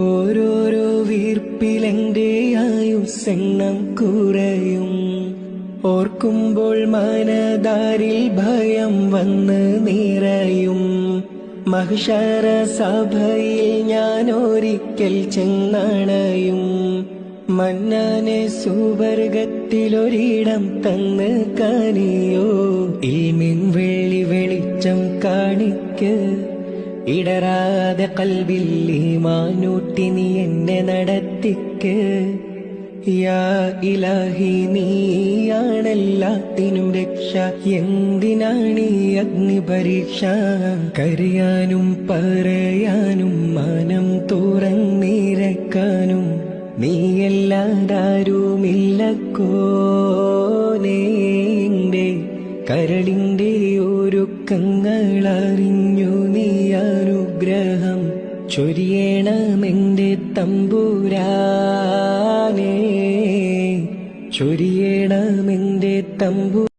ഓരോരോ വീർപ്പിലെന്റെ ആയുസ്സെണ്ണം കുറയും. ഓർക്കുമ്പോൾ മനതാരിൽ ഭയം വന്ന് നിറയും. മഹ്ശറ സഭയിൽ ഞാൻ ഒരിക്കൽ ചെന്നണയും. മന്നാനെ സുവർഗത്തിലൊരിടം തന്ന് കനിയോ. ഇൽമിൻ വെള്ളി വെളിച്ചം കാണിക്ക്. ഇടരാതെ കൽബിൽ ഈമാനൂട്ടി നീ എന്നെ നടത്തിക്ക്. യാ ഇലാഹി നീയാണെല്ലാത്തിനും രക്ഷ. എന്തിനാണീ അഗ്നി പരീക്ഷ? കരയാനും പറയാനും മനം തുറന്നിരക്കാനും നീയല്ലാതാരുമില്ലക്കോനേ. എന്റെ കരളിന്റെ ഒരുക്കങ്ങളറിഞ്ഞു നീ അനുഗ്രഹം ചൊരിയണമെന്റെ തമ്പുരാനേ. ചൊരിയണമെന്റെ